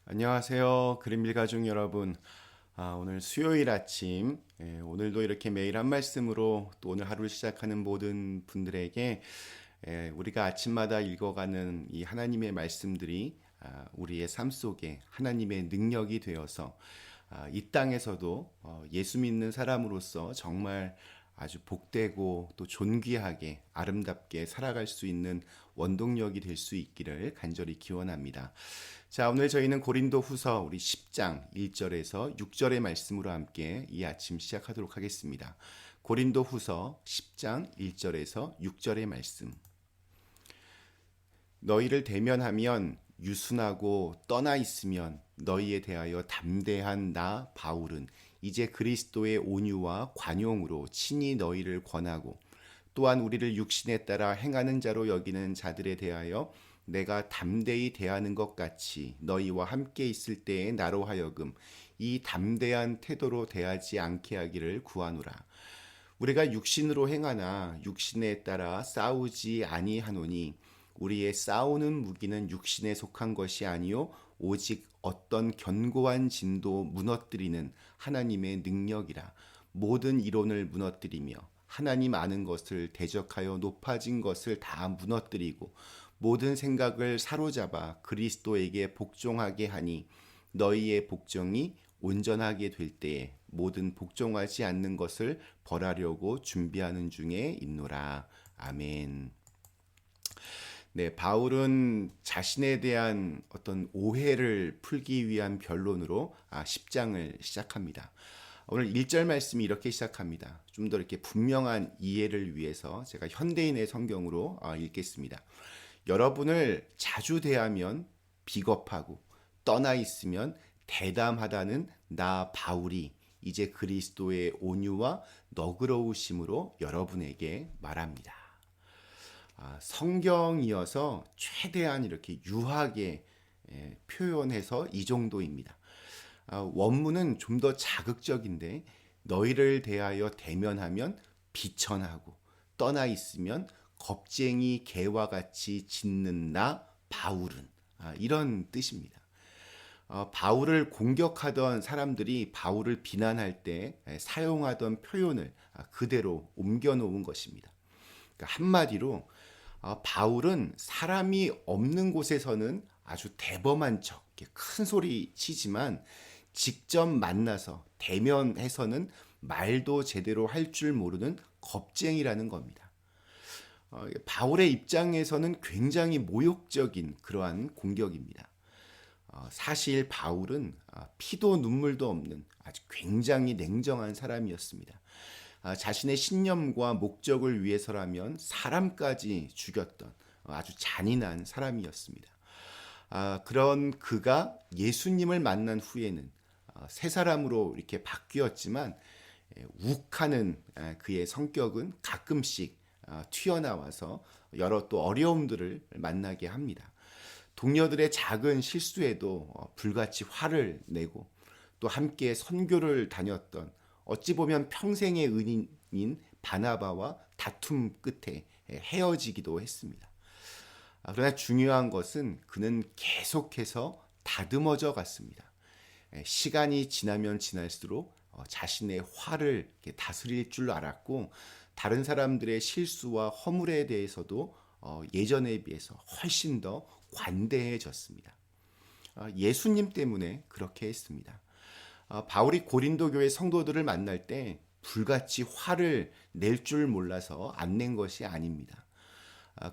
안녕하세요. 그린빌 가족 여러분. 오늘 수요일 아침, 오늘도 이렇게 매일 한 말씀으로 또 오늘 하루를 시작하는 모든 분들에게 우리가 아침마다 읽어가는 이 하나님의 말씀들이 우리의 삶 속에 하나님의 능력이 되어서 이 땅에서도 예수 믿는 사람으로서 정말 아주 복되고 또 존귀하게 아름답게 살아갈 수 있는 원동력이 될 수 있기를 간절히 기원합니다. 자, 오늘 저희는 고린도 후서 우리 10장 1절에서 6절의 말씀으로 함께 이 아침 시작하도록 하겠습니다. 고린도 후서 10장 1절에서 6절의 말씀. 너희를 대면하면 유순하고 떠나 있으면 너희에 대하여 담대한 나 바울은 이제 그리스도의 온유와 관용으로 친히 너희를 권하고 또한 우리를 육신에 따라 행하는 자로 여기는 자들에 대하여 내가 담대히 대하는 것 같이 너희와 함께 있을 때에 나로 하여금 이 담대한 태도로 대하지 않게 하기를 구하노라. 우리가 육신으로 행하나 육신에 따라 싸우지 아니하노니 우리의 싸우는 무기는 육신에 속한 것이 아니요 오직 어떤 견고한 진도 무너뜨리는 하나님의 능력이라. 모든 이론을 무너뜨리며 하나님 아는 것을 대적하여 높아진 것을 다 무너뜨리고 모든 생각을 사로잡아 그리스도에게 복종하게 하니 너희의 복종이 온전하게 될 때에 모든 복종하지 않는 것을 벌하려고 준비하는 중에 있노라. 아멘. 네, 바울은 자신에 대한 어떤 오해를 풀기 위한 변론으로 10장을 시작합니다. 오늘 1절 말씀이 이렇게 시작합니다. 좀 더 이렇게 분명한 이해를 위해서 제가 현대인의 성경으로 읽겠습니다. 여러분을 자주 대하면 비겁하고 떠나 있으면 대담하다는 나 바울이 이제 그리스도의 온유와 너그러우심으로 여러분에게 말합니다. 성경이어서 최대한 이렇게 유하게 표현해서 이 정도입니다. 원문은 좀 더 자극적인데 너희를 대하여 대면하면 비천하고 떠나 있으면 겁쟁이 개와 같이 짖는 나 바울은 이런 뜻입니다. 바울을 공격하던 사람들이 바울을 비난할 때 사용하던 표현을 그대로 옮겨놓은 것입니다. 그러니까 한마디로 바울은 사람이 없는 곳에서는 아주 대범한 척, 큰 소리 치지만 직접 만나서 대면해서는 말도 제대로 할 줄 모르는 겁쟁이라는 겁니다. 바울의 입장에서는 굉장히 모욕적인 그러한 공격입니다. 사실 바울은 피도 눈물도 없는 아주 굉장히 냉정한 사람이었습니다. 자신의 신념과 목적을 위해서라면 사람까지 죽였던 아주 잔인한 사람이었습니다. 그런 그가 예수님을 만난 후에는 새 사람으로 이렇게 바뀌었지만 욱하는 그의 성격은 가끔씩 튀어나와서 여러 또 어려움들을 만나게 합니다. 동료들의 작은 실수에도 불같이 화를 내고 또 함께 선교를 다녔던 어찌 보면 평생의 은인인 바나바와 다툼 끝에 헤어지기도 했습니다. 그러나 중요한 것은 그는 계속해서 다듬어져 갔습니다. 시간이 지나면 지날수록 자신의 화를 다스릴 줄 알았고 다른 사람들의 실수와 허물에 대해서도 예전에 비해서 훨씬 더 관대해졌습니다. 예수님 때문에 그렇게 했습니다. 바울이 고린도 교회 성도들을 만날 때 불같이 화를 낼 줄 몰라서 안 낸 것이 아닙니다.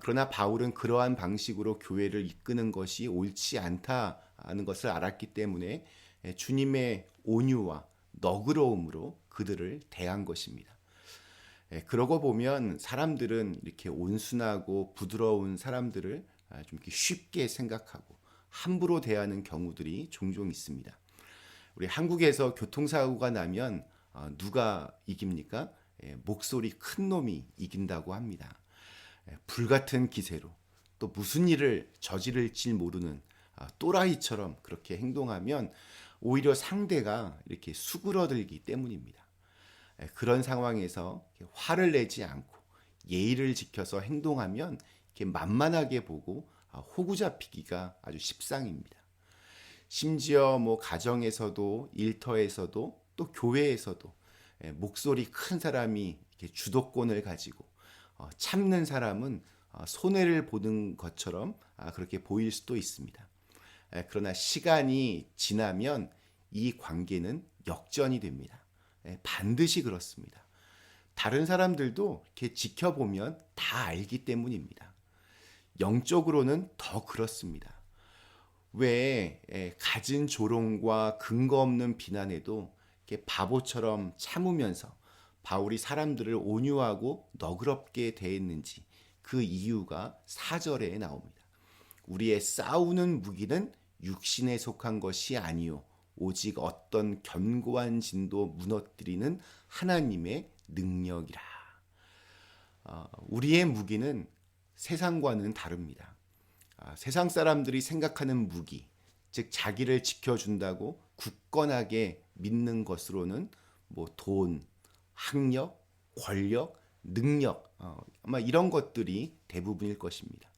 그러나 바울은 그러한 방식으로 교회를 이끄는 것이 옳지 않다는 것을 알았기 때문에 주님의 온유와 너그러움으로 그들을 대한 것입니다. 그러고 보면 사람들은 이렇게 온순하고 부드러운 사람들을 좀 이렇게 쉽게 생각하고 함부로 대하는 경우들이 종종 있습니다. 우리 한국에서 교통사고가 나면 누가 이깁니까? 목소리 큰 놈이 이긴다고 합니다. 불같은 기세로 또 무슨 일을 저지를지 모르는 또라이처럼 그렇게 행동하면 오히려 상대가 이렇게 수그러들기 때문입니다. 그런 상황에서 화를 내지 않고 예의를 지켜서 행동하면 이렇게 만만하게 보고 호구 잡히기가 아주 십상입니다. 심지어 뭐 가정에서도 일터에서도 또 교회에서도 목소리 큰 사람이 이렇게 주도권을 가지고 참는 사람은 손해를 보는 것처럼 그렇게 보일 수도 있습니다. 그러나 시간이 지나면 이 관계는 역전이 됩니다. 반드시 그렇습니다. 다른 사람들도 이렇게 지켜보면 다 알기 때문입니다. 영적으로는 더 그렇습니다. 왜 갖은 조롱과 근거 없는 비난에도 이렇게 바보처럼 참으면서 바울이 사람들을 온유하고 너그럽게 대했는지 그 이유가 4절에 나옵니다. 우리의 싸우는 무기는 육신에 속한 것이 아니요 오직 어떤 견고한 진도 무너뜨리는 하나님의 능력이라. 우리의 무기는 세상과는 다릅니다. 세상 사람들이 생각하는 무기, 즉 자기를 지켜준다고 굳건하게 믿는 것으로는 뭐 돈, 학력, 권력, 능력 아마 이런 것들이 대부분일 것입니다.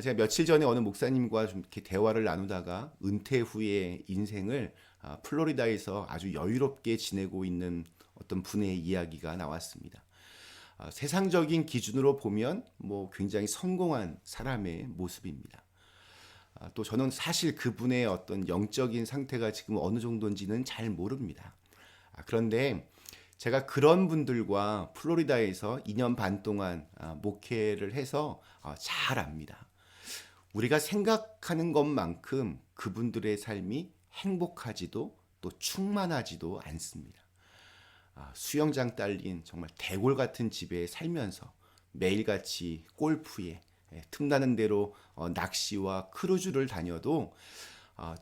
제가 며칠 전에 어느 목사님과 좀 이렇게 대화를 나누다가 은퇴 후의 인생을 플로리다에서 아주 여유롭게 지내고 있는 어떤 분의 이야기가 나왔습니다. 세상적인 기준으로 보면 뭐 굉장히 성공한 사람의 모습입니다. 또 저는 사실 그분의 어떤 영적인 상태가 지금 어느 정도인지는 잘 모릅니다. 그런데 제가 그런 분들과 플로리다에서 2년 반 동안 목회를 해서 잘 압니다. 우리가 생각하는 것만큼 그분들의 삶이 행복하지도 또 충만하지도 않습니다. 수영장 딸린 정말 대골 같은 집에 살면서 매일같이 골프에 틈나는 대로 낚시와 크루즈를 다녀도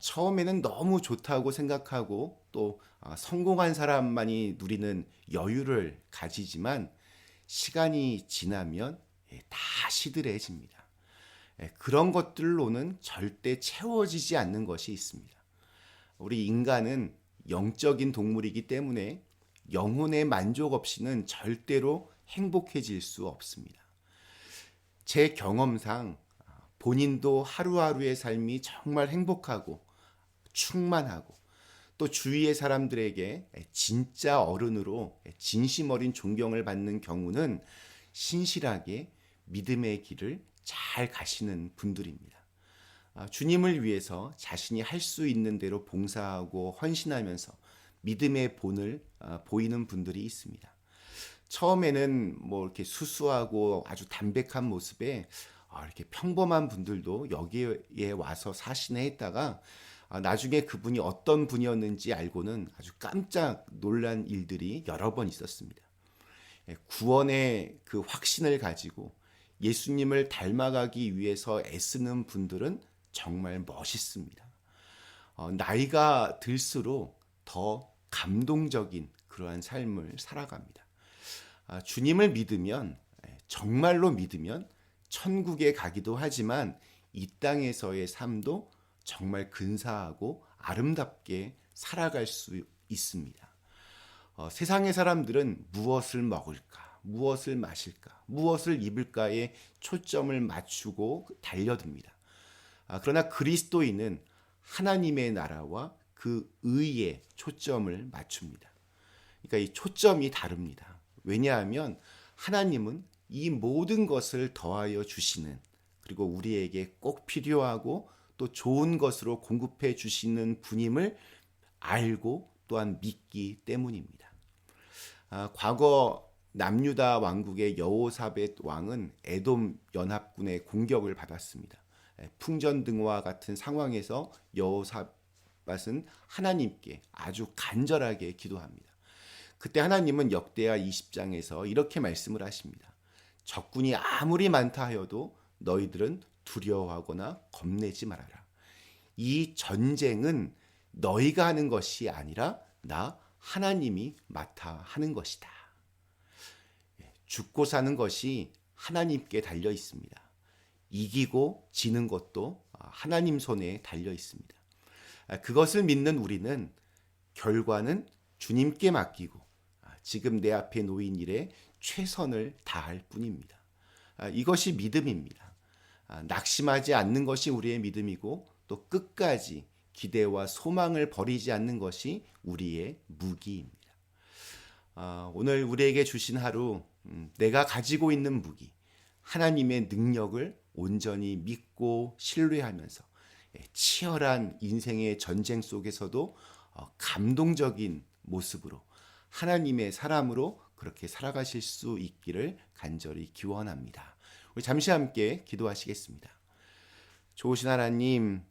처음에는 너무 좋다고 생각하고 또 성공한 사람만이 누리는 여유를 가지지만 시간이 지나면 다 시들해집니다. 그런 것들로는 절대 채워지지 않는 것이 있습니다. 우리 인간은 영적인 동물이기 때문에 영혼의 만족 없이는 절대로 행복해질 수 없습니다. 제 경험상 본인도 하루하루의 삶이 정말 행복하고 충만하고 또 주위의 사람들에게 진짜 어른으로 진심 어린 존경을 받는 경우는 신실하게 믿음의 길을 잘 가시는 분들입니다. 주님을 위해서 자신이 할 수 있는 대로 봉사하고 헌신하면서 믿음의 본을 보이는 분들이 있습니다. 처음에는 뭐 이렇게 수수하고 아주 담백한 모습에 이렇게 평범한 분들도 여기에 와서 사신해 했다가 나중에 그분이 어떤 분이었는지 알고는 아주 깜짝 놀란 일들이 여러 번 있었습니다. 구원의 그 확신을 가지고 예수님을 닮아가기 위해서 애쓰는 분들은 정말 멋있습니다. 나이가 들수록 더 감동적인 그러한 삶을 살아갑니다. 주님을 믿으면 정말로 믿으면 천국에 가기도 하지만 이 땅에서의 삶도 정말 근사하고 아름답게 살아갈 수 있습니다. 세상의 사람들은 무엇을 먹을까, 무엇을 마실까, 무엇을 입을까에 초점을 맞추고 달려듭니다. 그러나 그리스도인은 하나님의 나라와 그 의에 초점을 맞춥니다. 그러니까 이 초점이 다릅니다. 왜냐하면 하나님은 이 모든 것을 더하여 주시는, 그리고 우리에게 꼭 필요하고 또 좋은 것으로 공급해 주시는 분임을 알고 또한 믿기 때문입니다. 과거 남유다 왕국의 여호사벳 왕은 에돔 연합군의 공격을 받았습니다. 풍전등화 같은 상황에서 여호사밧은 하나님께 아주 간절하게 기도합니다. 그때 하나님은 역대하 20장에서 이렇게 말씀을 하십니다. 적군이 아무리 많다 하여도 너희들은 두려워하거나 겁내지 말아라. 이 전쟁은 너희가 하는 것이 아니라 나 하나님이 맡아 하는 것이다. 죽고 사는 것이 하나님께 달려 있습니다. 이기고 지는 것도 하나님 손에 달려 있습니다. 그것을 믿는 우리는 결과는 주님께 맡기고 지금 내 앞에 놓인 일에 최선을 다할 뿐입니다. 이것이 믿음입니다. 낙심하지 않는 것이 우리의 믿음이고 또 끝까지 기대와 소망을 버리지 않는 것이 우리의 무기입니다. 오늘 우리에게 주신 하루, 내가 가지고 있는 무기, 하나님의 능력을 온전히 믿고 신뢰하면서 치열한 인생의 전쟁 속에서도 감동적인 모습으로 하나님의 사람으로 그렇게 살아가실 수 있기를 간절히 기원합니다. 우리 잠시 함께 기도하시겠습니다. 좋으신 하나님,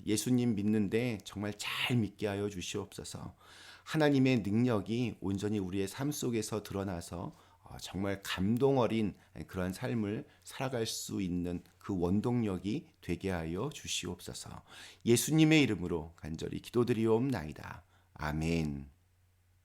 예수님 믿는데 정말 잘 믿게 하여 주시옵소서. 하나님의 능력이 온전히 우리의 삶 속에서 드러나서 정말 감동 어린 그런 삶을 살아갈 수 있는 그 원동력이 되게 하여 주시옵소서. 예수님의 이름으로 간절히 기도드리옵나이다. 아멘.